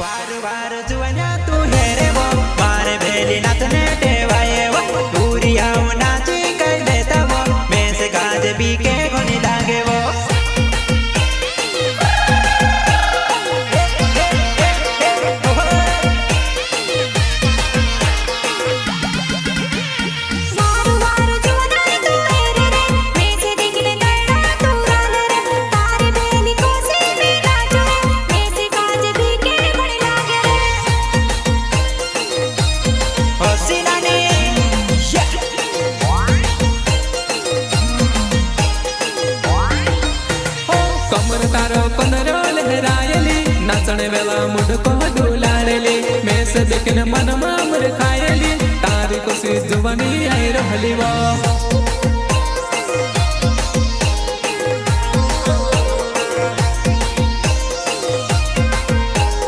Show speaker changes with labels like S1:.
S1: वार वार जुवन्या तू हे रे वो मारे भेली नाचने टेवाए वो दूरिया नाची कर लेता वो मैं से काज भी के कोनी लागे वो
S2: नाचने वेला मुझको डुलाड़ेली मैं से देखने मन मामर खायली तारी को सी जुबानी आई रहली वो।